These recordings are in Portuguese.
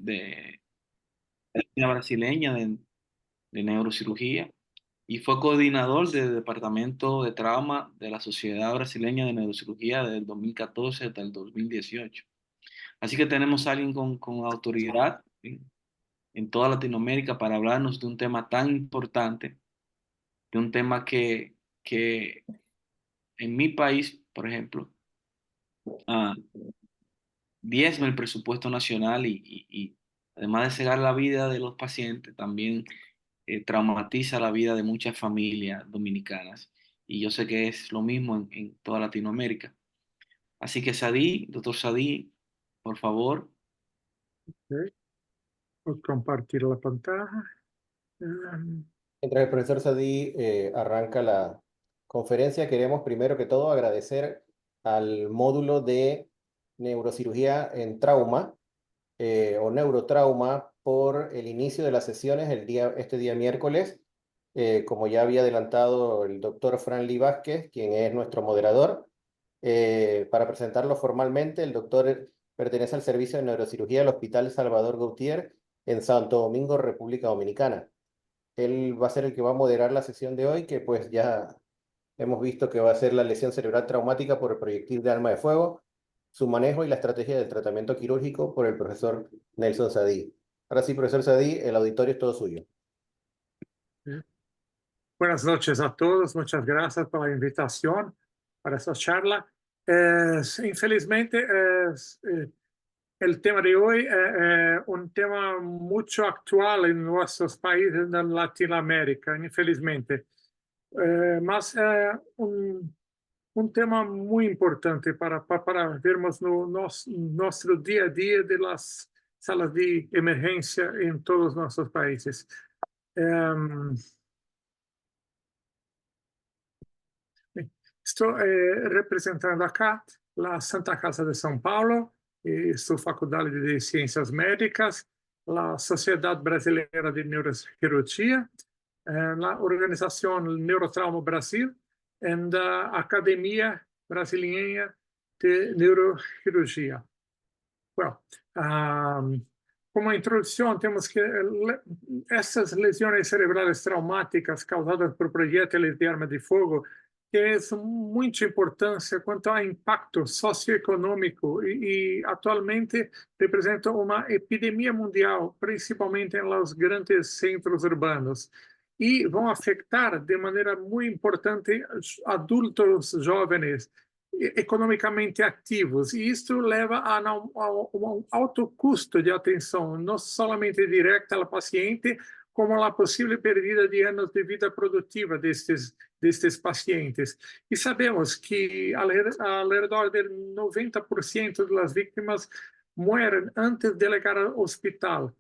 de la brasileña de neurocirugía y fue coordinador del Departamento de Trauma de la Sociedad Brasileña de Neurocirugía desde el 2014 hasta el 2018. Así que tenemos a alguien con autoridad en toda Latinoamérica para hablarnos de un tema tan importante, de un tema que en mi país, por ejemplo, ah, diezma el presupuesto nacional y además de cegar la vida de los pacientes, también traumatiza la vida de muchas familias dominicanas. Y yo sé que es lo mismo en toda Latinoamérica. Así que Sadí, doctor Sadí, por favor. Ok, voy a compartir la pantalla. Em, Mientras el profesor Sadí arranca la conferencia, queremos primero que todo agradecer al módulo de neurocirugía en trauma o neurotrauma por el inicio de las sesiones este día miércoles. Como ya había adelantado el doctor Franly Vázquez, quien es nuestro moderador, para presentarlo formalmente, el doctor pertenece al Servicio de Neurocirugía del Hospital Salvador Gautier en Santo Domingo, República Dominicana. Él va a ser el que va a moderar la sesión de hoy, que pues ya hemos visto que va a ser la lesión cerebral traumática por el proyectil de arma de fuego, su manejo y la estrategia del tratamiento quirúrgico por el profesor Nelson Sadí. Ahora sí, profesor Sadí, el auditorio es todo suyo. Buenas noches a todos, muchas gracias por la invitación para esta charla. Infelizmente, el tema de hoy es un tema mucho actual en nuestros países de Latinoamérica, infelizmente. Mas é tema muito importante para vermos no nosso dia a dia de las salas de emergência em todos os nossos países. Estou representando acá a Santa Casa de São Paulo e sua Faculdade de Ciências Médicas, a Sociedade Brasileira de Neurocirurgia, a Organização Neurotrauma Brasil e a Academia Brasileira de Neurocirurgia. Well, como introdução, temos que essas lesões cerebrais traumáticas causadas por projéteis de arma de fogo têm muita importância quanto ao impacto socioeconômico e atualmente representam uma epidemia mundial, principalmente nos grandes centros urbanos, e vão afetar de maneira muito importante adultos jovens economicamente ativos, e isso leva a um alto custo de atenção, não somente direta ao paciente, como a possível perda de anos de vida produtiva destes pacientes. E sabemos que ao redor de 90% das vítimas morrem antes de chegar ao hospital.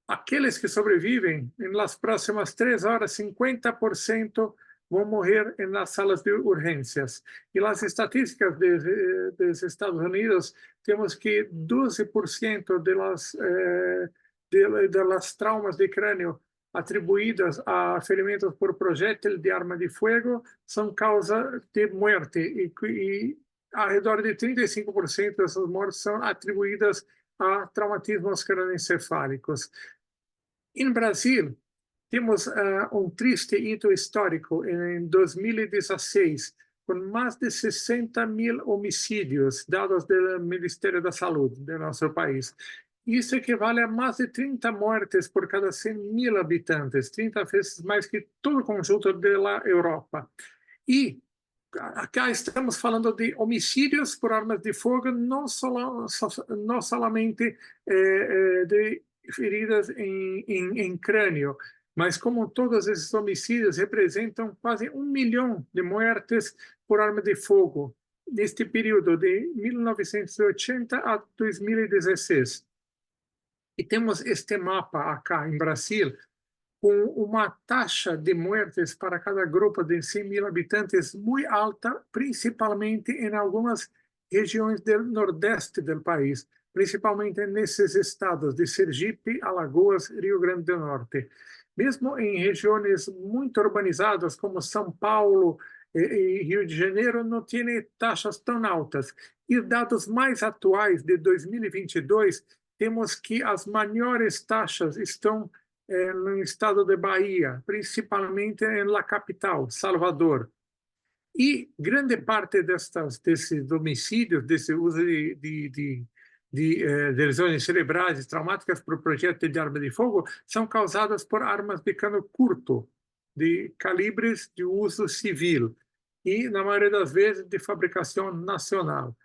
Aqueles que sobrevivem, nas próximas 3 horas, 50% vão morrer nas salas de urgências. E nas estatísticas dos Estados Unidos, temos que 12% das traumas de crânio atribuídas a ferimentos por projétil de arma de fogo são causa de morte. E ao redor de 35% dessas mortes são atribuídas a traumatismos crânioencefálicos. Em Brasil, temos triste hito histórico em 2016, com mais de 60.000 homicídios dados do Ministério da Saúde do nosso país. Isso equivale a mais de 30 mortes por cada 100.000 habitantes, 30 vezes mais que todo o conjunto da Europa. E acá estamos falando de homicídios por armas de fogo, não somente de feridas em crânio, mas como todos esses homicídios representam quase 1 milhão de mortes por arma de fogo neste período de 1980 a 2016. E temos este mapa acá em Brasil, com uma taxa de mortes para cada grupo de 100.000 habitantes muito alta, principalmente em algumas regiões do nordeste do país, principalmente nesses estados de Sergipe, Alagoas, Rio Grande do Norte. Mesmo em regiões muito urbanizadas como São Paulo e Rio de Janeiro, não tem taxas tão altas. E dados mais atuais de 2022 temos que as maiores taxas estão no estado de Bahia, principalmente na capital, Salvador. E grande parte desses homicídios, desse uso de lesões cerebrais traumáticas por projétil de arma de fogo, são causadas por armas de cano curto, de calibres de uso civil, e, na maioria das vezes, de fabricação nacional.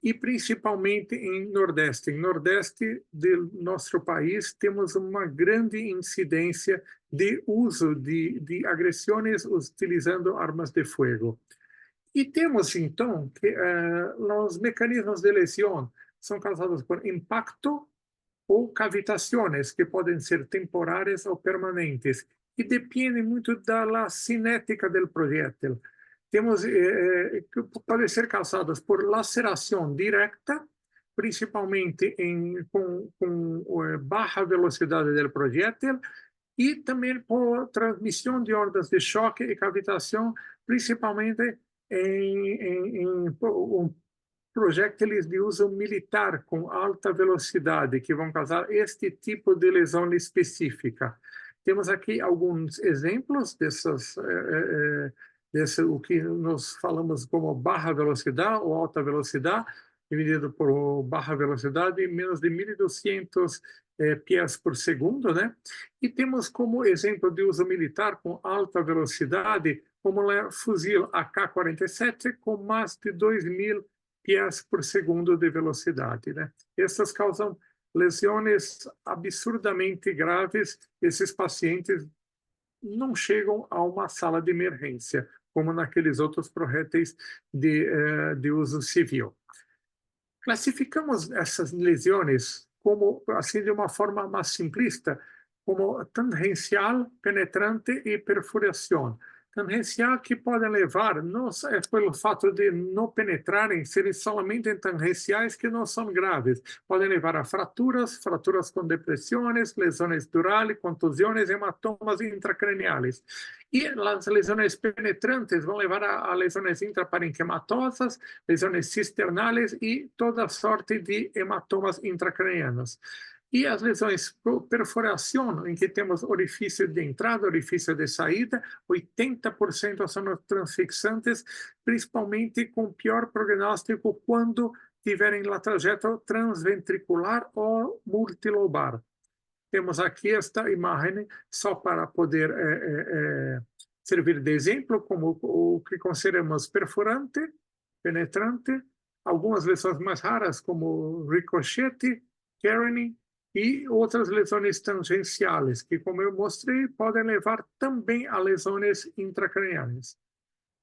E principalmente em Nordeste. Em Nordeste do nosso país, temos uma grande incidência de uso de agressões utilizando armas de fogo. E temos, então, que os mecanismos de lesão são causados por impacto ou cavitações, que podem ser temporárias ou permanentes, e depende muito da cinética do projétil. Temos que podem ser causadas por laceração direta, principalmente com baixa velocidade do projétil, e também por transmissão de ondas de choque e cavitação, principalmente em projéteis de uso militar com alta velocidade, que vão causar este tipo de lesão específica. Temos aqui alguns exemplos desse o que nós falamos como baixa velocidade ou alta velocidade, dividido por baixa velocidade, menos de 1.200 pés por segundo, né? E temos como exemplo de uso militar com alta velocidade, como o fuzil AK-47, com mais de 2.000 pés por segundo de velocidade, né? Essas causam lesões absurdamente graves. Esses pacientes não chegam a uma sala de emergência, como naqueles outros projéteis de uso civil. Classificamos essas lesões como, assim, de uma forma mais simplista, como tangencial, penetrante e perfuração. Tangencial, que podem levar, não é pelo fato de não penetrarem, serem somente tangenciais, que não são graves. Podem levar a fraturas com depressões, lesões durais, contusões, hematomas intracraniais. E as lesões penetrantes vão levar a lesões intraparenquimatosas, lesões cisternais e toda sorte de hematomas intracranianos. E as lesões por perfuração, em que temos orifício de entrada, orifício de saída, 80% são transfixantes, principalmente com pior prognóstico quando tiverem a trajetória transventricular ou multilobar. Temos aqui esta imagem só para poder servir de exemplo, como o que consideramos perfurante, penetrante, algumas lesões mais raras, como ricochete, careening, e outras lesões tangenciais, que, como eu mostrei, podem levar também a lesões intracranianas.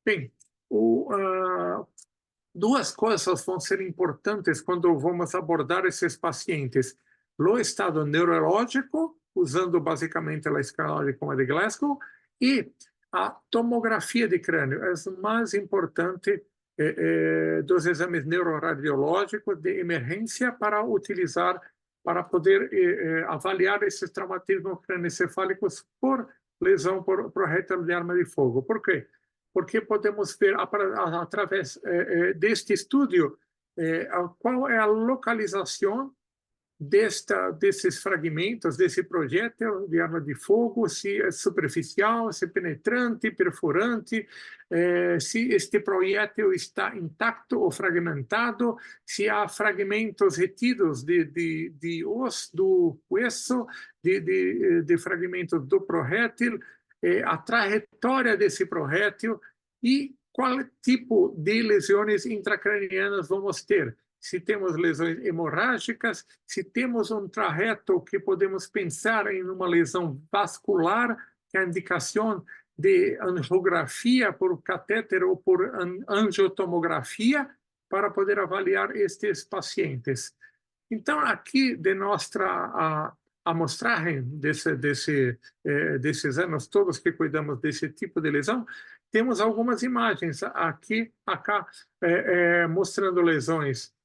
Bem, duas coisas vão ser importantes quando vamos abordar esses pacientes. O estado neurológico, usando basicamente a escala de Coma de Glasgow, e a tomografia de crânio. É o mais importante dos exames neuroradiológicos de emergência para utilizar, para poder avaliar esses traumatismos crânioencefálicos por lesão por projétil de arma de fogo. Por quê? Porque podemos ver, através deste estudo, qual é a localização desses fragmentos, desse projétil de arma de fogo, se é superficial, se é penetrante, perfurante, se este projétil está intacto ou fragmentado, se há fragmentos retidos de osso, do hueso, de fragmentos do projétil, a trajetória desse projétil e qual tipo de lesões intracranianas vamos ter. Se temos lesões hemorrágicas, se temos um trajeto que podemos pensar em uma lesão vascular, que é a indicação de angiografia por catéter ou por angiotomografia, para poder avaliar estes pacientes. Então, aqui de nossa amostragem desses anos todos que cuidamos desse tipo de lesão, temos algumas imagens aqui, mostrando lesões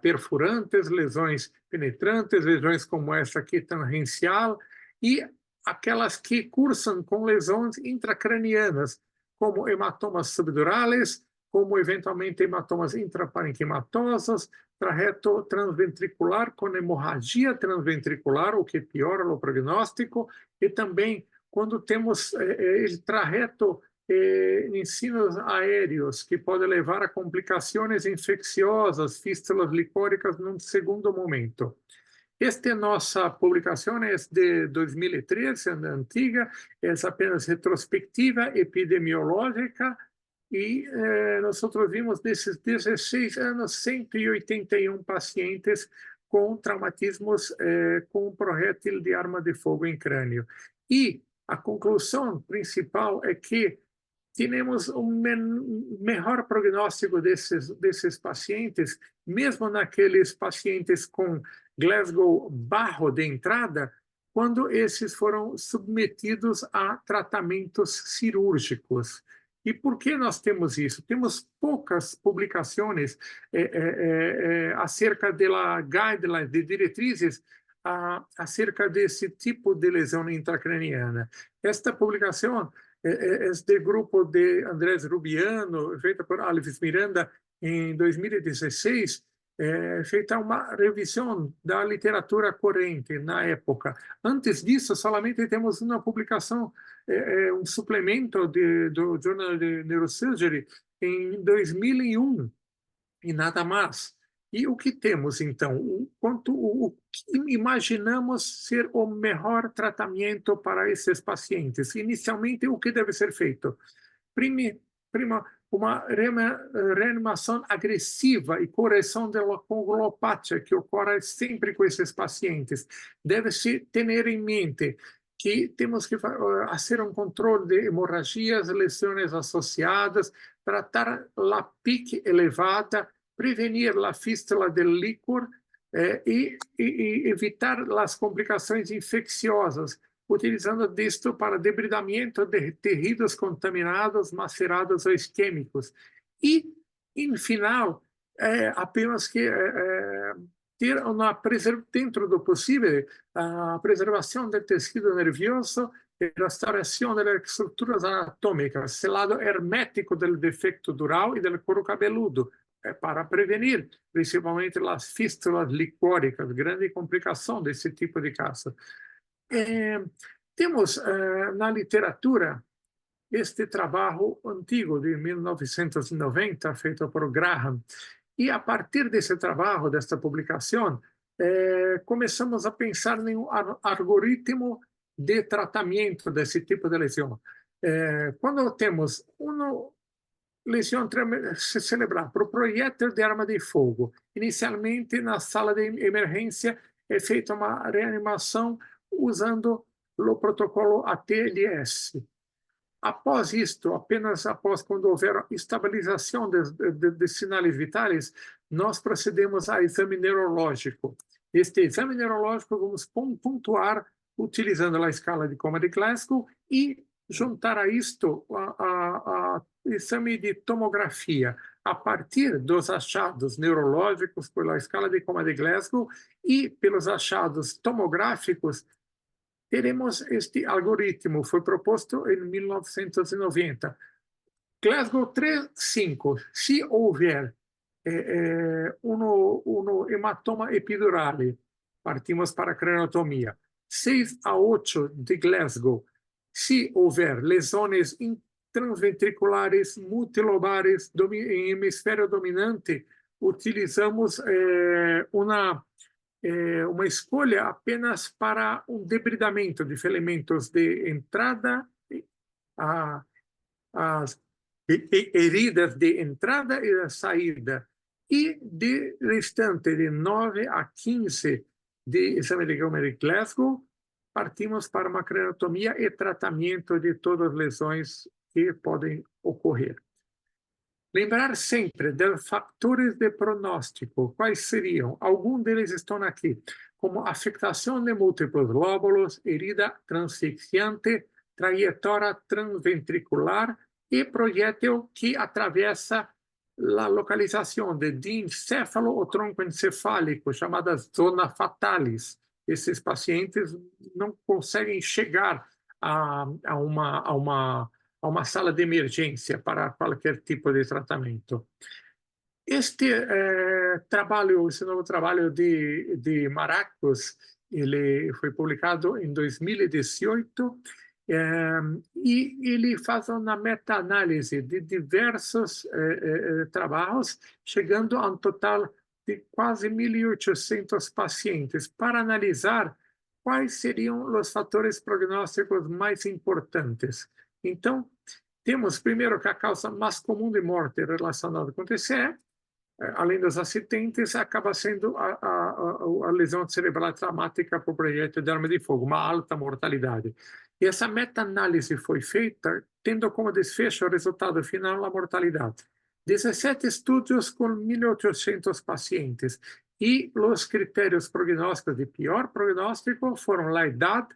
perfurantes, lesões penetrantes, lesões como essa aqui, tangencial, e aquelas que cursam com lesões intracranianas, como hematomas subdurales, como eventualmente hematomas intraparenquimatosos, trajeto transventricular com hemorragia transventricular, o que piora o prognóstico, e também quando temos o trajeto em sinos aéreos, que pode levar a complicações infecciosas, fístulas licóricas, num segundo momento. Esta nossa publicação é de 2013, é antiga, é apenas retrospectiva epidemiológica, e nós vimos desses 16 anos 181 pacientes com traumatismos com projétil de arma de fogo em crânio. E a conclusão principal é que temos melhor prognóstico desses pacientes, mesmo naqueles pacientes com Glasgow barro de entrada, quando esses foram submetidos a tratamentos cirúrgicos. E por que nós temos isso? Temos poucas publicações acerca da guideline, de diretrizes acerca desse tipo de lesão intracraniana. Esta publicação é do grupo de Andrés Rubiano, feita por Alves Miranda em 2016, feita uma revisão da literatura corrente na época. Antes disso, somente temos uma publicação, um suplemento do Journal de Neurosurgery em 2001, e nada mais. E o que temos, então? O que imaginamos ser o melhor tratamento para esses pacientes? Inicialmente, o que deve ser feito? Prima, uma reanimação agressiva e correção da coagulopatia, que ocorre sempre com esses pacientes. Deve-se ter em mente que temos que fazer um controle de hemorragias, lesões associadas, tratar a pique elevada, prevenir a fístula do líquor e evitar as complicações infecciosas, utilizando isto para debridamento de tecidos contaminados, macerados ou isquêmicos. E, em final, apenas que ter dentro do possível a preservação do tecido nervioso e restauração das estruturas anatômicas, esse lado hermético do defecto dural e do couro cabeludo, para prevenir principalmente as fístulas licóricas, grande complicação desse tipo de caso. Temos na literatura este trabalho antigo de 1990, feito por Graham, e a partir desse trabalho, desta publicação, começamos a pensar em um algoritmo de tratamento desse tipo de lesão. Quando temos uma lesão cerebral por projétil de arma de fogo, inicialmente na sala de emergência é feita uma reanimação usando o protocolo ATLS. Após isto, apenas após quando houver estabilização de sinais vitais, nós procedemos a exame neurológico. Este exame neurológico vamos pontuar utilizando a escala de coma de Glasgow e juntar a isto a exame de tomografia a partir dos achados neurológicos pela escala de coma de Glasgow e pelos achados tomográficos. Teremos este algoritmo, foi proposto em 1990. Glasgow 3-5, se houver um hematoma epidurale, partimos para a craniotomia. 6-8 de Glasgow, se houver lesões transventriculares multilobares em hemisfério dominante, utilizamos uma escolha apenas para um debridamento de elementos de entrada, as heridas de entrada e de saída, e de restante de 9 a 15 de exame de coma de Glasgow, partimos para uma craniotomia e tratamento de todas as lesões que podem ocorrer. Lembrar sempre dos fatores de pronóstico. Quais seriam? Alguns deles estão aqui, como afectação de múltiplos lóbulos, herida transfixiante, trajetória transventricular e projétil que atravessa a localização de diencéfalo ou tronco encefálico, chamada zona fatalis. Esses pacientes não conseguem chegar a uma sala de emergência para qualquer tipo de tratamento. Este esse novo trabalho de Maracos, ele foi publicado em 2018 e ele faz uma meta-análise de diversos trabalhos, chegando a um total de quase 1.800 pacientes, para analisar quais seriam os fatores prognósticos mais importantes. Então, temos primeiro que a causa mais comum de morte relacionada com TCE, além dos acidentes, acaba sendo a lesão cerebral traumática por projétil de arma de fogo, uma alta mortalidade. E essa meta-análise foi feita tendo como desfecho o resultado final a mortalidade. 17 estudos com 1.800 pacientes. E os critérios prognósticos de pior prognóstico foram a idade,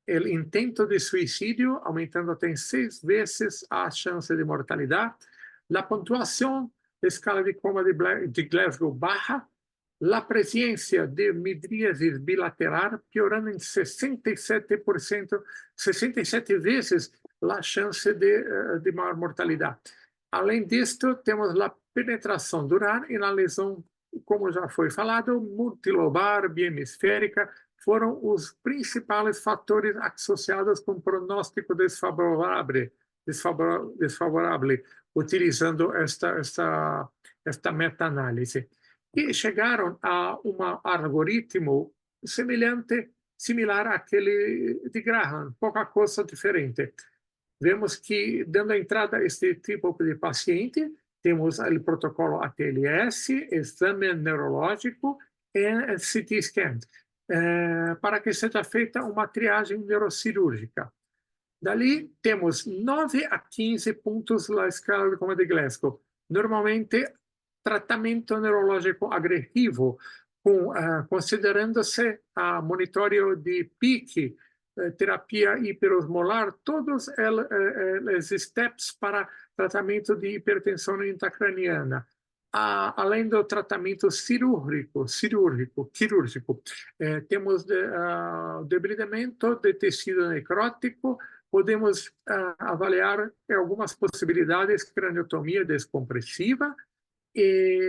o intento de suicídio, aumentando até 6 vezes a chance de mortalidade, a pontuação de escala de coma de Glasgow baja, a presença de midríase bilateral, piorando em 67%, 67 vezes a chance de maior mortalidade. Além disto, temos a penetração dural e na lesão, como já foi falado, multilobar, biemisférica, foram os principais fatores associados com pronóstico desfavorável, utilizando esta meta-análise. E chegaram a um algoritmo similar àquele de Graham, pouca coisa diferente. Vemos que, dando entrada a este tipo de paciente, temos o protocolo ATLS, exame neurológico e CT scan, para que seja feita uma triagem neurocirúrgica. Dali, temos 9 a 15 pontos na escala de coma de Glasgow. Normalmente, tratamento neurológico agressivo, considerando-se a monitório de pique, terapia hiperosmolar, todos os steps para tratamento de hipertensão intracraniana. Além do tratamento quirúrgico, temos debridamento de tecido necrótico, podemos avaliar algumas possibilidades, craniotomia descompressiva,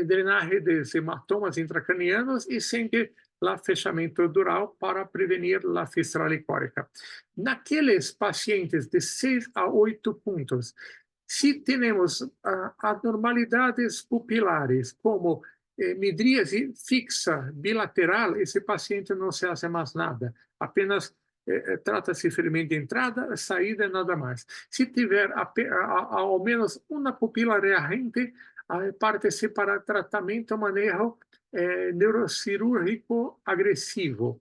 drenagem dos hematomas intracranianos e sempre fechamento dural para prevenir a fístula licórica. Naqueles pacientes de 6 a 8 pontos, se temos anormalidades pupilares, como midríase fixa bilateral, esse paciente não se faz mais nada, apenas trata-se ferimento de entrada, saída, nada mais. Se tiver ao menos uma pupila reagente, parte-se para tratamento, manejo neurocirúrgico agressivo.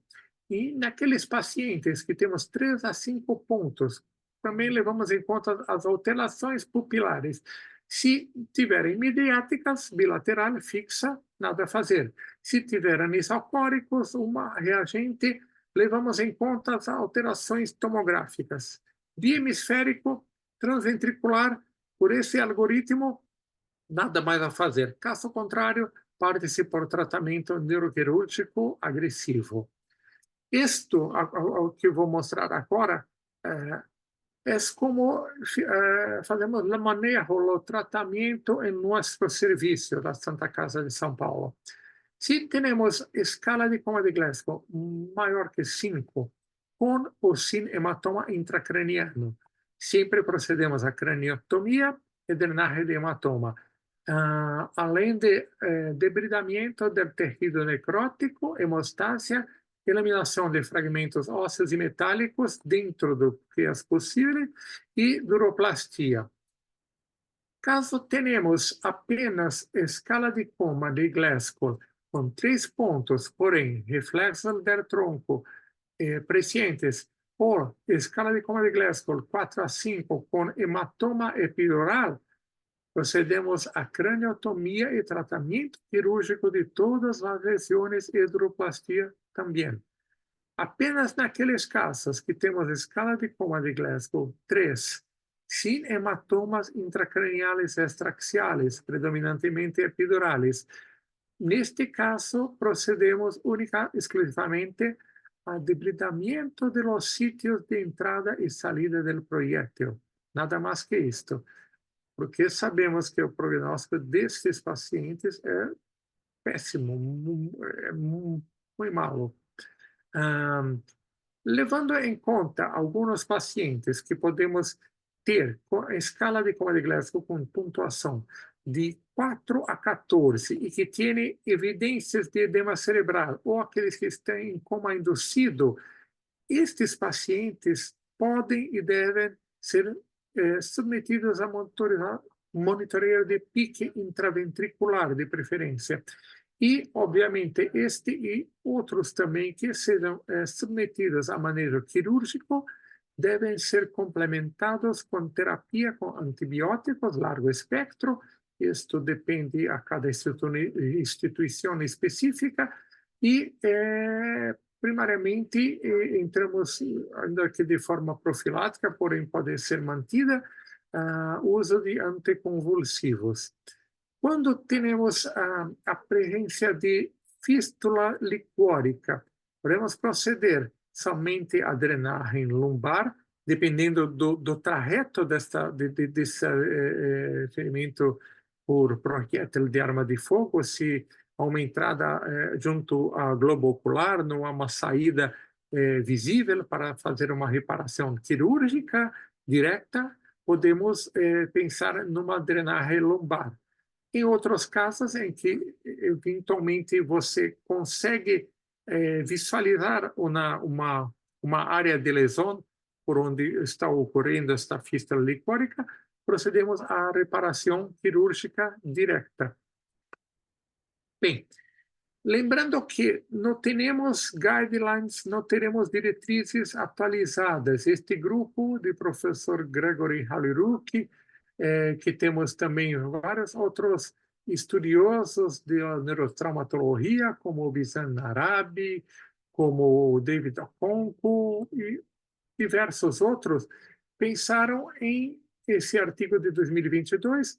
E naqueles pacientes que temos 3 a 5 pontos, também levamos em conta as alterações pupilares. Se tiverem mediáticas, bilateral, fixa, nada a fazer. Se tiverem anisocóricos, uma reagente, levamos em conta as alterações tomográficas. Biemisférico, transventricular, por esse algoritmo, nada mais a fazer. Caso contrário, parte-se por tratamento neuroquirúrgico agressivo. Isto, o que vou mostrar agora, é como fazemos o manejo, o tratamento em nosso serviço da Santa Casa de São Paulo. Se temos escala de coma de Glasgow maior que 5, com ou sem hematoma intracraniano, sempre procedemos a craniotomia e drenagem de hematoma. Além de debridamento do tecido necrótico, hemostásia, eliminação de fragmentos ósseos e metálicos dentro do que é possível e duroplastia. Caso tenhamos apenas escala de coma de Glasgow com 3 pontos, porém reflexo do tronco presentes, ou escala de coma de Glasgow 4 a 5 com hematoma epidural, procedemos a craniotomia e tratamento quirúrgico de todas as lesões e duroplastia também. Apenas naqueles casos que temos escala de coma de Glasgow 3, sem hematomas intracraniales extraxiales, predominantemente epidurales. Neste caso, procedemos exclusivamente a debridamento de los sitios de entrada e salida del proyectil. Nada mais que isto. porque sabemos que o prognóstico desses pacientes é péssimo, é muito malo. Levando em conta alguns pacientes que podemos ter com a escala de Coma de Glasgow com pontuação de 4 a 14 e que têm evidências de edema cerebral ou aqueles que estão em coma induzido, estes pacientes podem e devem ser submetidos a monitoreio de pique intraventricular, de preferência. E, obviamente, este e outros também que sejam submetidos a manejo quirúrgico devem ser complementados com terapia com antibióticos, largo espectro. Isto depende a cada instituição específica. E, primariamente, entramos, ainda que de forma profilática, porém pode ser mantida, uso de anticonvulsivos. Quando temos a presença de fístula licórica, podemos proceder somente à drenagem lombar, dependendo do trajeto desse ferimento por projétil de arma de fogo, se há uma entrada junto ao globo ocular, não há uma saída visível para fazer uma reparação quirúrgica direta, podemos pensar numa drenagem lombar. Em outros casos em que, eventualmente, você consegue visualizar uma área de lesão por onde está ocorrendo esta fístula licórica, procedemos à reparação quirúrgica direta. Bem, lembrando que não temos guidelines, não teremos diretrizes atualizadas. Este grupo de professor Gregory Haliruk, que temos também vários outros estudiosos de neurotraumatologia, como o Bizan Arabi, como o David Okonkwo e diversos outros, pensaram em esse artigo de 2022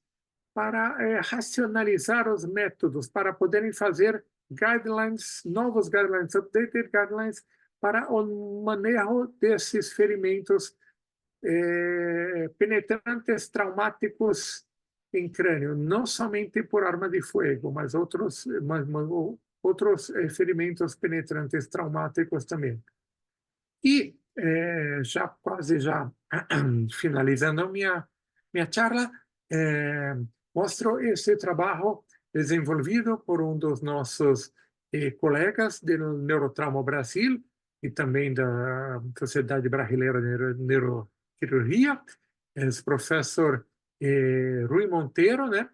para racionalizar os métodos, para poderem fazer guidelines, novos guidelines, updated guidelines, para o manejo desses ferimentos penetrantes traumáticos em crânio, não somente por arma de fogo, mas outros ferimentos penetrantes traumáticos também. E, já quase finalizando minha charla, mostro esse trabalho desenvolvido por um dos nossos colegas do Neurotrauma Brasil e também da Sociedade Brasileira de Neurocirurgia, o professor Rui Monteiro, né?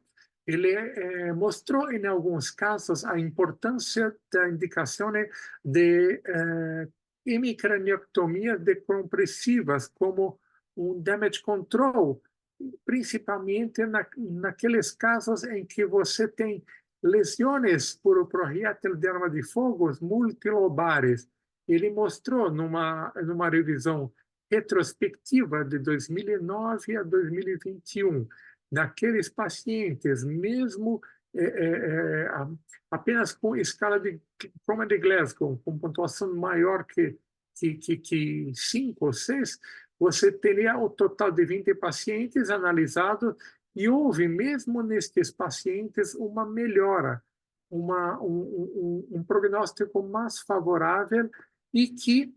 Ele mostrou em alguns casos a importância da indicação de hemicraniectomias decompressivas como um damage control, principalmente naqueles casos em que você tem lesões por projétil de arma de fogo multilobares. Ele mostrou numa revisão retrospectiva de 2009 a 2021, naqueles pacientes, mesmo apenas com escala de Coma de Glasgow, com pontuação maior que 5 ou 6, você teria o total de 20 pacientes analisados e houve, mesmo nestes pacientes, uma melhora, um prognóstico mais favorável e que,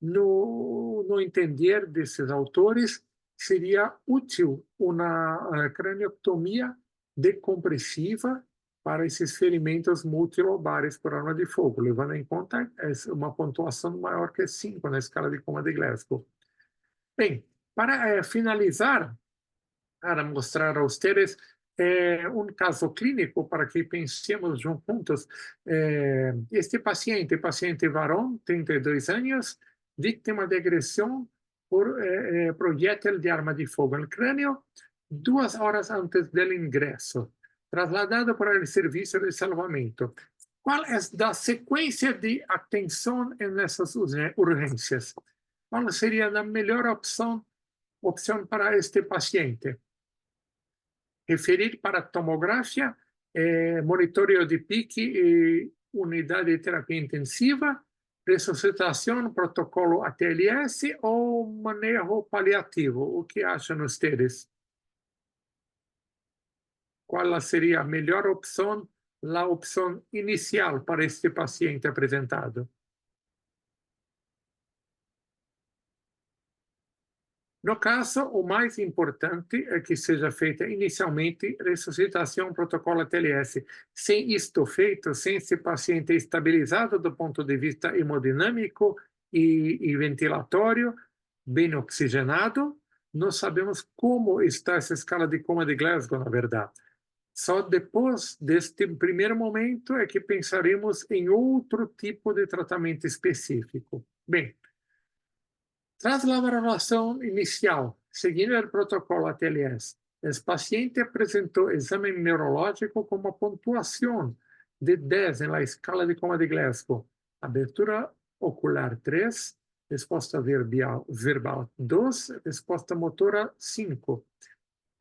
no entender desses autores, seria útil uma craniectomia decompressiva para esses ferimentos multilobares por arma de fogo, levando em conta uma pontuação maior que 5 na escala de Coma de Glasgow. Bem, para finalizar, para mostrar a vocês um caso clínico para que pensemos juntos. Este paciente varão, 32 anos, vítima de agressão por projétil de arma de fogo no crânio, 2 horas antes do ingresso, trasladado para o serviço de salvamento. Qual é a sequência de atenção nessas urgências? Qual seria a melhor opção para este paciente? Referir para tomografia, monitoreio de pique e unidade de terapia intensiva, ressuscitação, protocolo ATLS ou manejo paliativo? O que acham vocês? qual seria a melhor opção, a opção inicial para este paciente apresentado? No caso, o mais importante é que seja feita inicialmente ressuscitação protocolo TLS. Sem isto feito, sem esse paciente estabilizado do ponto de vista hemodinâmico e ventilatório, bem oxigenado, não sabemos como está essa escala de coma de Glasgow, na verdade. Só depois deste primeiro momento é que pensaremos em outro tipo de tratamento específico. Bem, tras a valoração inicial, seguindo o protocolo ATLS, o paciente apresentou exame neurológico com uma pontuação de 10 na escala de coma de Glasgow. Abertura ocular 3, resposta verbal 2, resposta motora 5.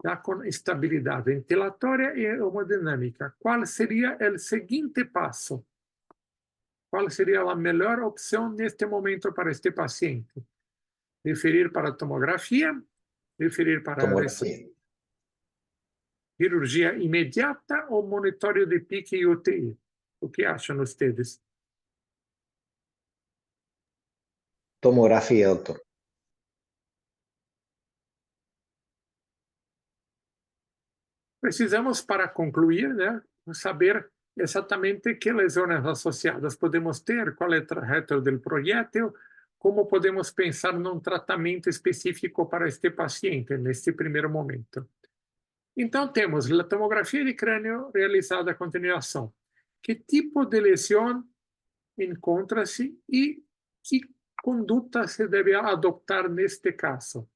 Já com estabilidade ventilatória e hemodinâmica. Qual seria o seguinte passo? Qual seria a melhor opção neste momento para este paciente? Referir para tomografia, referir para cirurgia imediata ou monitório de pique e UTI? O que acham vocês? Tomografia, doutor. Precisamos, para concluir, saber exatamente que lesões associadas podemos ter, qual é o trajetório do projétil, como podemos pensar num tratamento específico para este paciente neste primeiro momento. Então, temos a tomografia de crânio realizada a continuação. Que tipo de lesão encontra-se e que conduta se deve adotar neste caso?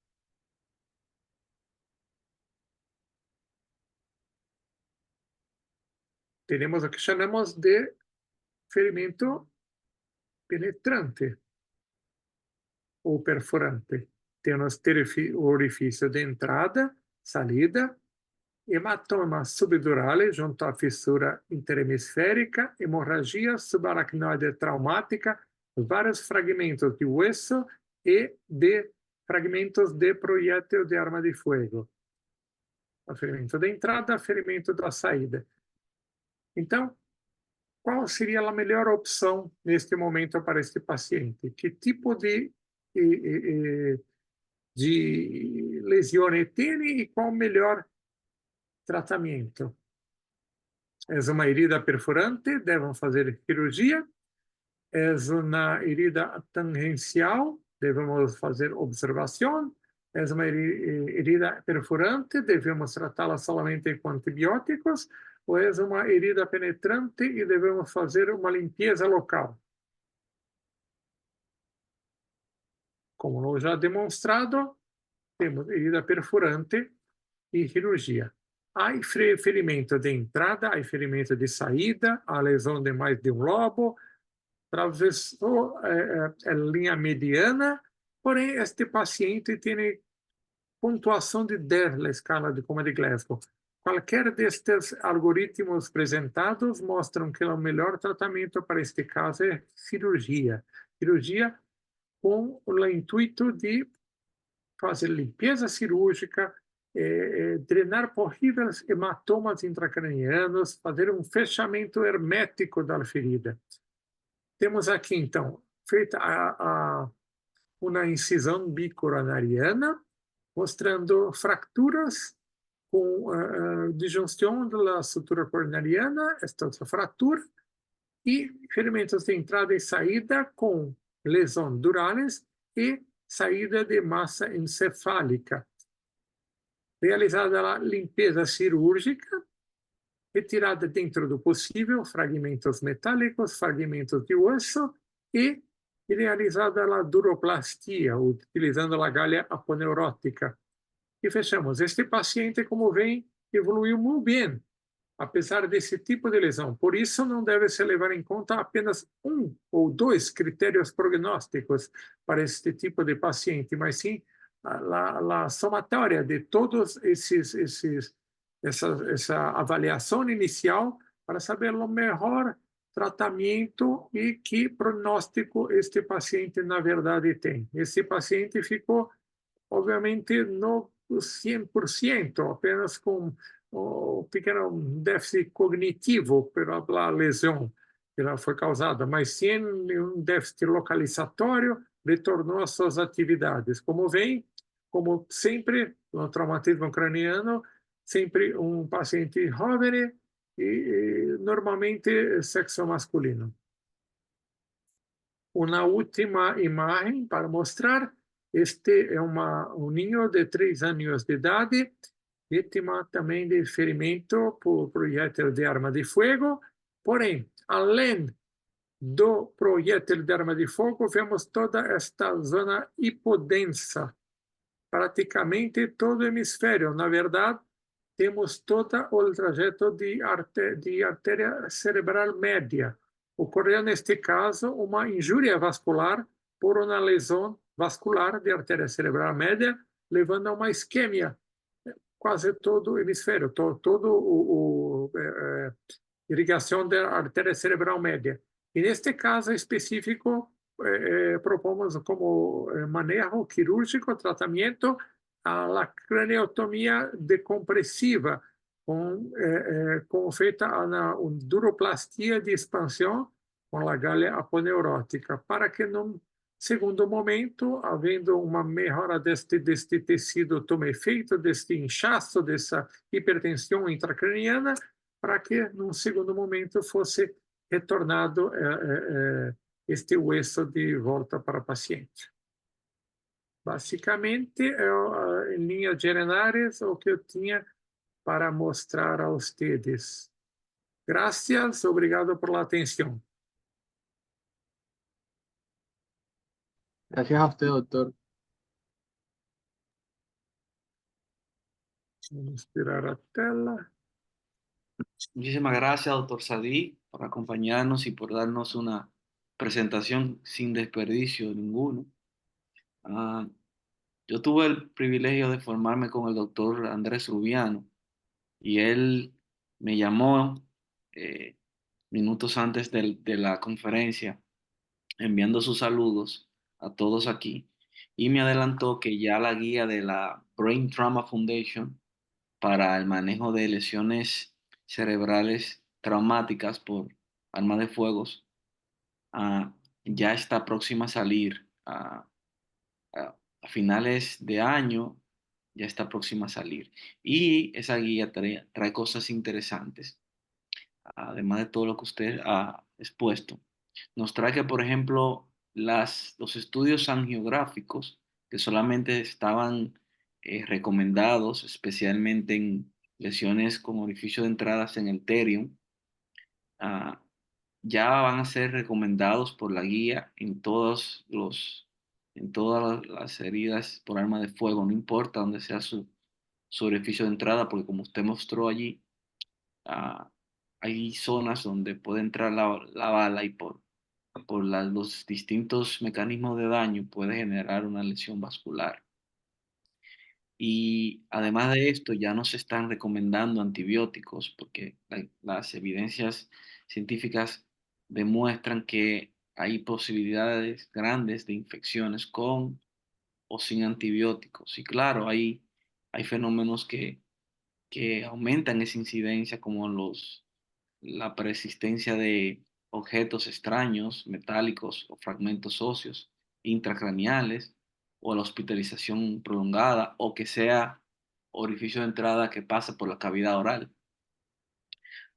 Temos o que chamamos de ferimento penetrante ou perfurante. Temos o orifício de entrada, saída, hematoma subdural junto à fissura interhemisférica, hemorragia subaracnoide traumática, vários fragmentos de hueso e de fragmentos de projétil de arma de fogo. O ferimento da entrada, ferimento da saída. Então, qual seria a melhor opção neste momento para este paciente? Que tipo de lesione tem e qual o melhor tratamento? É uma herida perfurante, devem fazer cirurgia. É uma herida tangencial, devemos fazer observação. É uma herida perfurante, devemos tratá-la somente com antibióticos. Ou é uma herida penetrante e devemos fazer uma limpeza local? Como nós já demonstrado, temos herida perfurante e cirurgia. Há ferimento de entrada, há ferimento de saída, há lesão de mais de um lobo, atravessou a linha mediana, porém este paciente tem pontuação de 10 na escala de coma de Glasgow. Qualquer destes algoritmos apresentados mostram que o melhor tratamento para este caso é cirurgia. Cirurgia com o intuito de fazer limpeza cirúrgica, drenar possíveis hematomas intracranianos, fazer um fechamento hermético da ferida. Temos aqui, então, feita uma incisão bicoronariana, mostrando fraturas com disjunção da sutura coronariana, esta fratura, e ferimentos de entrada e saída com lesão duralis e saída de massa encefálica. Realizada a limpeza cirúrgica, retirada dentro do possível fragmentos metálicos, fragmentos de osso e realizada a duroplastia, utilizando a galha aponeurótica. E fechamos. Este paciente, como vem, evoluiu muito bem, apesar desse tipo de lesão. Por isso, não deve se levar em conta apenas um ou dois critérios prognósticos para este tipo de paciente, mas sim a somatória de todos essa avaliação inicial para saber o melhor tratamento e que prognóstico este paciente, na verdade, tem. Esse paciente ficou, obviamente, no 100%, apenas com pequeno déficit cognitivo pela lesão que ela foi causada, mas sem nenhum déficit localizatório, retornou às suas atividades. Como vem, como sempre, no traumatismo craniano, sempre um paciente jovem e normalmente sexo masculino. Uma última imagem para mostrar. Este é um ninho de 3 anos de idade, vítima também de ferimento por projétil de arma de fogo. Porém, além do projétil de arma de fogo, vemos toda esta zona hipodensa, praticamente todo o hemisfério. Na verdade, temos todo o trajeto de artéria cerebral média. Ocorreu, neste caso, uma injúria vascular por uma lesão vascular de artéria cerebral média, levando a uma isquemia, quase todo o hemisfério, todo irrigação da artéria cerebral média. E neste caso específico, propomos como manejo quirúrgico, tratamento, a craniotomia decompressiva, com feita uma duroplastia de expansão com a galha aponeurótica, para que num segundo momento, havendo uma melhora deste tecido tome efeito, deste inchaço, dessa hipertensão intracraniana, para que, num segundo momento, fosse retornado este hueso de volta para o paciente. Basicamente, em linhas gerais, o que eu tinha para mostrar a vocês. Gracias, obrigado por la atención. Gracias a usted, doctor. Vamos tirar a tela. Muchísimas gracias, doctor Sadí, por acompañarnos y por darnos una presentación sin desperdicio ninguno. Yo tuve el privilegio de formarme con el doctor Andrés Rubiano y él me llamó minutos antes de la conferencia enviando sus saludos a todos aquí y me adelantó que ya la guía de la Brain Trauma Foundation para el manejo de lesiones cerebrales traumáticas por arma de fuegos ya está próxima a salir a finales de año, ya está próxima a salir. Y esa guía trae cosas interesantes, además de todo lo que usted ha expuesto. Nos trae que, por ejemplo, los estudios angiográficos que solamente estaban recomendados, especialmente en lesiones con orificio de entradas en el terium, ya van a ser recomendados por la guía en todas las heridas por arma de fuego, no importa dónde sea su orificio de entrada, porque como usted mostró allí, hay zonas donde puede entrar la bala y por los distintos mecanismos de daño puede generar una lesión vascular. Y además de esto, ya no se están recomendando antibióticos porque las evidencias científicas demuestran que hay posibilidades grandes de infecciones con o sin antibióticos. Y claro, hay fenómenos que aumentan esa incidencia, como la persistencia de objetos extraños, metálicos o fragmentos óseos intracraneales, o la hospitalización prolongada, o que sea orificio de entrada que pasa por la cavidad oral.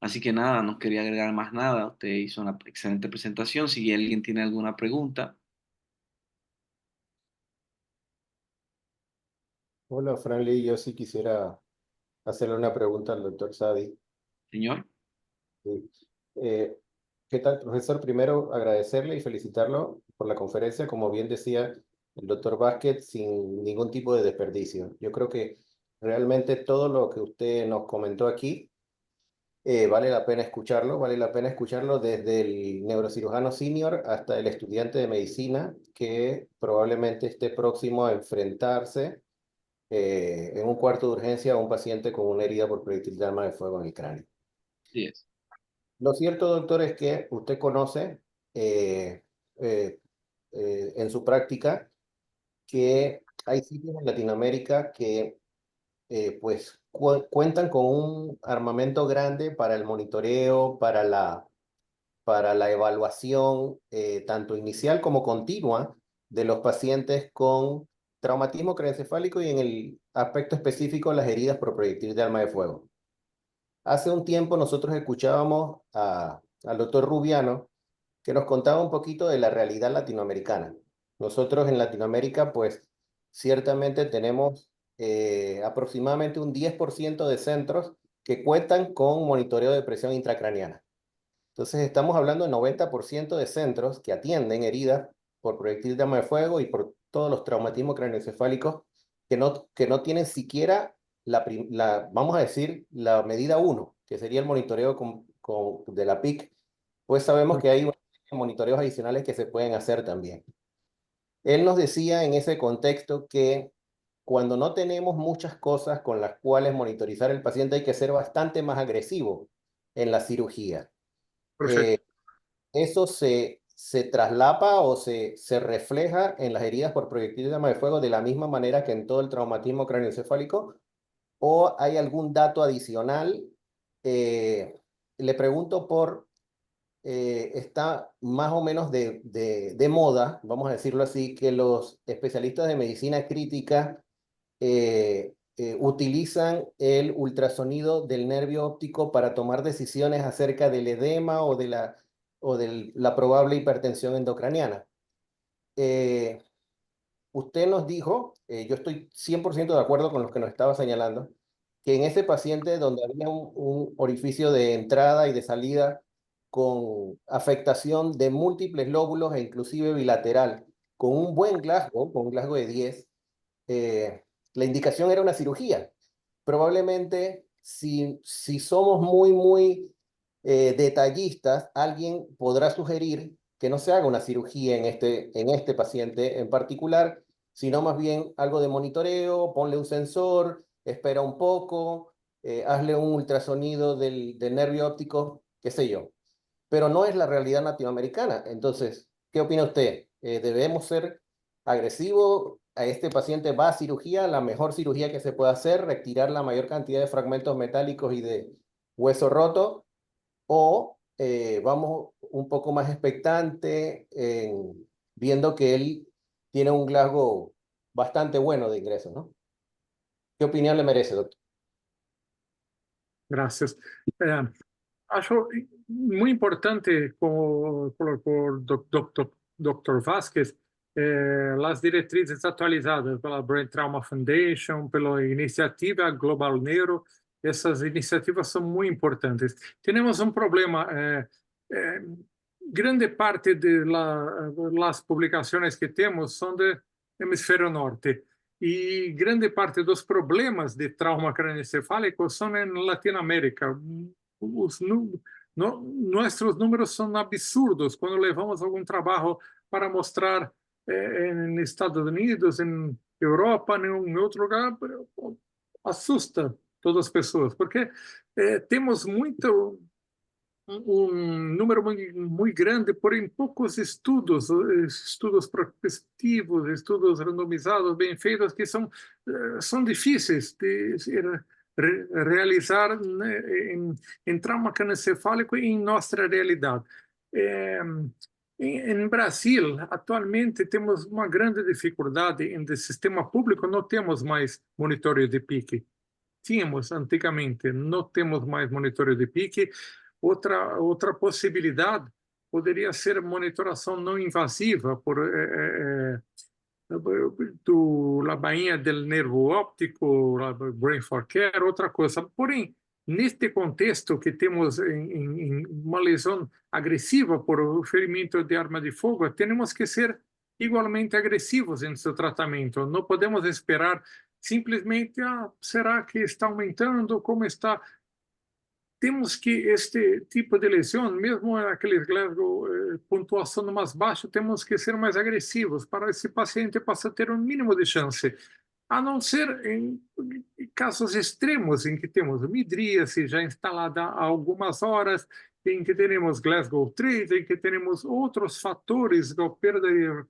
Así que nada, no quería agregar más nada. Usted hizo una excelente presentación. Si alguien tiene alguna pregunta. Hola, Franly, yo sí quisiera hacerle una pregunta al doctor Sadí. Señor. Sí. ¿Qué tal, profesor? Primero, agradecerle y felicitarlo por la conferencia. Como bien decía el doctor Vázquez, sin ningún tipo de desperdicio. Yo creo que realmente todo lo que usted nos comentó aquí vale la pena escucharlo desde el neurocirujano senior hasta el estudiante de medicina que probablemente esté próximo a enfrentarse en un cuarto de urgencia a un paciente con una herida por proyectil de arma de fuego en el cráneo. Sí es. Lo cierto, doctor, es que usted conoce en su práctica que hay sitios en Latinoamérica que pues cuentan con un armamento grande para el monitoreo, para la evaluación tanto inicial como continua de los pacientes con traumatismo craneoencefálico y en el aspecto específico las heridas por proyectil de arma de fuego. Hace un tiempo nosotros escuchábamos al doctor Rubiano que nos contaba un poquito de la realidad latinoamericana. Nosotros en Latinoamérica, pues ciertamente tenemos aproximadamente un 10% de centros que cuentan con monitoreo de presión intracraneana. Entonces estamos hablando de 90% de centros que atienden heridas por proyectil de arma de fuego y por todos los traumatismos craneoencefálicos que no tienen siquiera vamos a decir, la medida 1, que sería el monitoreo de la PIC, pues sabemos que hay monitoreos adicionales que se pueden hacer también. Él nos decía en ese contexto que cuando no tenemos muchas cosas con las cuales monitorizar el paciente hay que ser bastante más agresivo en la cirugía. Eso se traslapa o se refleja en las heridas por proyectil de arma de fuego de la misma manera que en todo el traumatismo craneoencefálico, o hay algún dato adicional. Le pregunto está más o menos de moda, vamos a decirlo así, que los especialistas de medicina crítica utilizan el ultrasonido del nervio óptico para tomar decisiones acerca del edema o de la probable hipertensión endocraniana. Usted nos dijo, yo estoy 100% de acuerdo con lo que nos estaba señalando, que en ese paciente donde había un orificio de entrada y de salida con afectación de múltiples lóbulos e inclusive bilateral, con un buen Glasgow, con un Glasgow de 10, la indicación era una cirugía. Probablemente, si somos muy detallistas, alguien podrá sugerir que no se haga una cirugía en este paciente en particular, sino más bien algo de monitoreo, ponle un sensor, espera un poco, hazle un ultrasonido del nervio óptico, qué sé yo. Pero no es la realidad latinoamericana. Entonces, ¿qué opina usted? ¿Debemos ser agresivos? A este paciente va a cirugía, la mejor cirugía que se puede hacer, retirar la mayor cantidad de fragmentos metálicos y de hueso roto, o vamos un poco más expectante viendo que él tiene un Glasgow bastante bueno de ingreso, ¿no? ¿Qué opinión le merece, doctor? Gracias. Acho muy importante por Dr. Vázquez as diretrizes atualizadas pela Brain Trauma Foundation, pela iniciativa Global Neuro. Essas iniciativas são muito importantes. Temos um problema. Grande parte das publicações que temos são do hemisfério norte. E grande parte dos problemas de trauma cranioencefálico são em Latinoamérica. Nossos números são absurdos quando levamos algum trabalho para mostrar em Estados Unidos, em Europa, em outro lugar, assusta todas as pessoas, porque temos um número muito grande, porém poucos estudos prospectivos, estudos randomizados, bem feitos, que são difíceis de realizar, né, em trauma cranioencefálico e em nossa realidade. Em Brasil, atualmente, temos uma grande dificuldade em o sistema público, não temos mais monitorio de PIC. Tínhamos antigamente, não temos mais monitorio de PIC. Outra possibilidade poderia ser monitoração não invasiva por la bainha del nervo óptico, la Brain for Care, outra coisa. Porém, neste contexto que temos uma lesão agressiva por ferimento de arma de fogo, temos que ser igualmente agressivos em seu tratamento. Não podemos esperar simplesmente, será que está aumentando, como está? Temos que este tipo de lesão, mesmo aqueles Glasgow pontuação mais baixa, temos que ser mais agressivos para esse paciente possa ter um mínimo de chance. A não ser em casos extremos em que temos midríase já instalada há algumas horas, em que temos Glasgow 3, em que temos outros fatores da perda de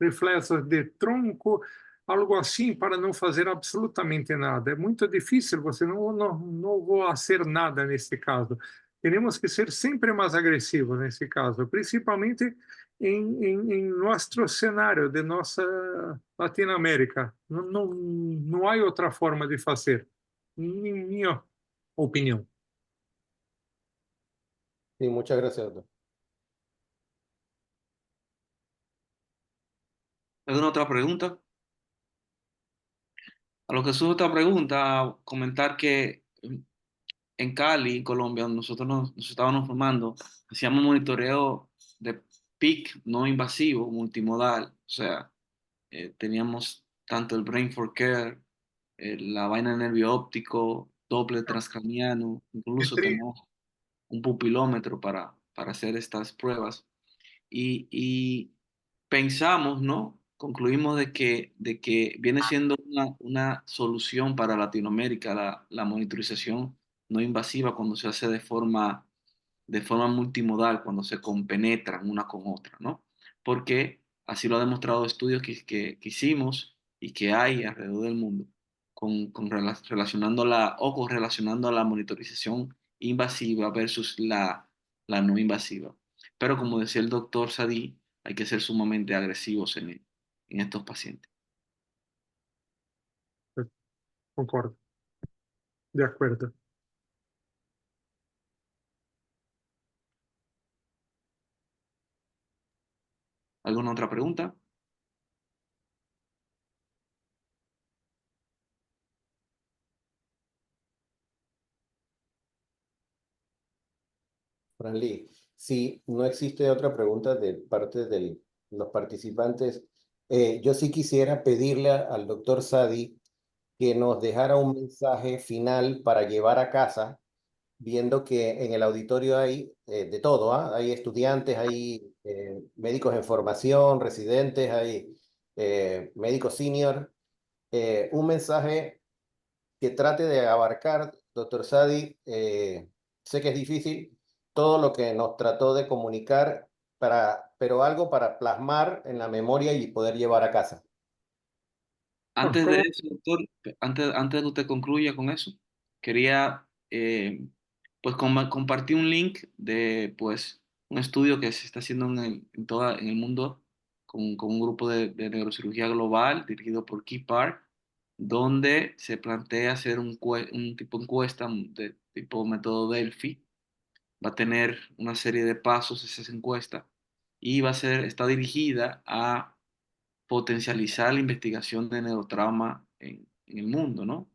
reflexos de tronco, algo assim para não fazer absolutamente nada. É muito difícil, você não vou fazer nada nesse caso. Temos que ser sempre mais agressivos nesse caso, principalmente em nosso cenário de nossa Latinoamérica. Não há outra forma de fazer, em minha opinião. Sí, muchas gracias, doctor. ¿Alguna otra pregunta? A lo que surge otra pregunta, comentar que en Cali, Colombia, donde nosotros nos estábamos formando, hacíamos monitoreo de PIC no invasivo, multimodal, o sea, teníamos tanto el Brain for Care, la vaina de nervio óptico, Doppler transcraniano, incluso Entre, tenemos un pupilómetro para hacer estas pruebas. Y pensamos, ¿no? Concluimos de que viene siendo una solución para Latinoamérica la monitorización no invasiva cuando se hace de forma multimodal, cuando se compenetran una con otra, ¿no? Porque así lo ha demostrado estudios que hicimos y que hay alrededor del mundo, relacionándola o correlacionando la monitorización invasiva versus la no invasiva. Pero como decía el doctor Sadí, hay que ser sumamente agresivos en estos pacientes. concordo, de acordo. ¿Alguna otra pregunta? Franly, si no existe otra pregunta de parte de los participantes, yo sí quisiera pedirle al doctor Sadi que nos dejara un mensaje final para llevar a casa, viendo que en el auditorio hay de todo, ¿ah? Hay estudiantes, hay médicos en formación, residentes, hay médicos senior. Un mensaje que trate de abarcar, doctor Sadi, sé que es difícil, todo lo que nos trató de comunicar, pero algo para plasmar en la memoria y poder llevar a casa. Antes de Como, eso, doctor, antes de que usted concluya con eso, quería pues compartir un link de pues un estudio que se está haciendo en el mundo con un grupo de neurocirugía global dirigido por Key Park, donde se plantea hacer un tipo de encuesta de tipo método Delphi. Va a tener una serie de pasos esa encuesta y está dirigida a potencializar la investigación de neurotrauma en el mundo, ¿no?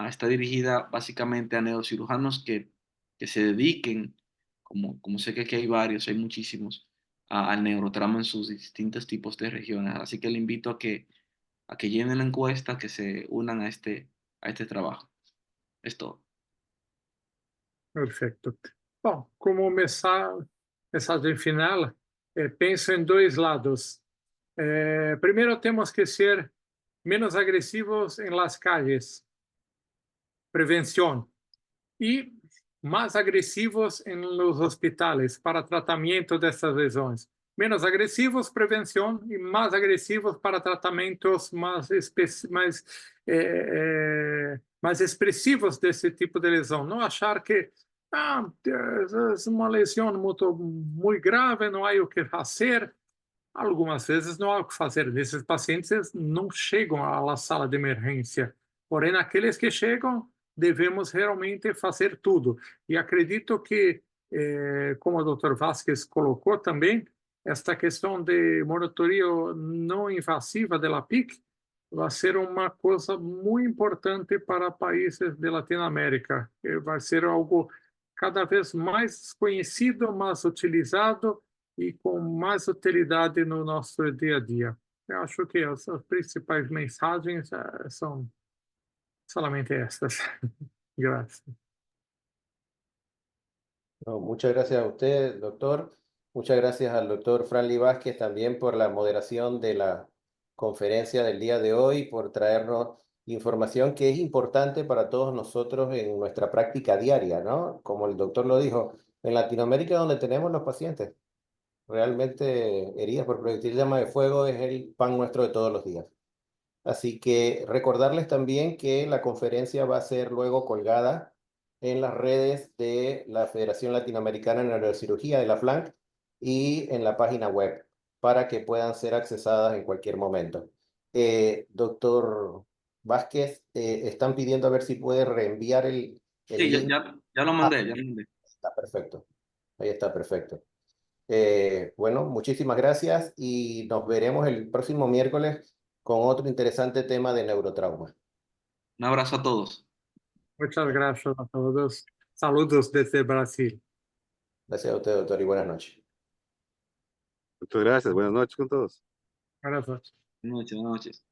Está dirigida básicamente a neurocirujanos que se dediquen, como sé que aquí hay varios, hay muchísimos, al neurotrauma en sus distintos tipos de regiones. Así que le invito a que llenen la encuesta, que se unan a este trabajo. Es todo. perfeito. Bom, como mensagem final, penso em dois lados. Primeiro, temos que ser menos agressivos em las calles, prevenção, e mais agressivos em los hospitales para tratamento dessas lesões. Menos agressivos, prevenção, e mais agressivos para tratamentos mais expressivos desse tipo de lesão. Não achar que é uma lesão muito grave, não há o que fazer. Algumas vezes não há o que fazer. Esses pacientes não chegam à sala de emergência. Porém, aqueles que chegam, devemos realmente fazer tudo. E acredito que, como o Dr. Vasquez colocou também, esta questão de monitoria não invasiva da PIC vai ser uma coisa muito importante para países de Latinoamérica. Vai ser algo cada vez mais conhecido, mais utilizado e com mais utilidade no nosso dia a dia. Eu acho que as principais mensagens são solamente estas. Gracias. No, muchas gracias a usted, doctor. Muchas gracias al doctor Franly Vázquez también por la moderación de la conferencia del día de hoy, por traernos información que es importante para todos nosotros en nuestra práctica diaria, ¿no? Como el doctor lo dijo, en Latinoamérica donde tenemos los pacientes, realmente heridas por proyectil llama de fuego es el pan nuestro de todos los días. Así que recordarles también que la conferencia va a ser luego colgada en las redes de la Federación Latinoamericana de Neurocirugía de la FLANC y en la página web para que puedan ser accesadas en cualquier momento. Doctor Vázquez, están pidiendo a ver si puede reenviar el Sí, link. ya lo mandé, ya lo mandé. Está perfecto. Ahí está perfecto. Bueno, muchísimas gracias y nos veremos el próximo miércoles con otro interesante tema de neurotrauma. Un abrazo a todos. Muchas gracias a todos. Saludos desde Brasil. Gracias a usted, doctor, y buenas noches. Muchas gracias. Buenas noches con todos. Buenas noches. Buenas noches, buenas noches.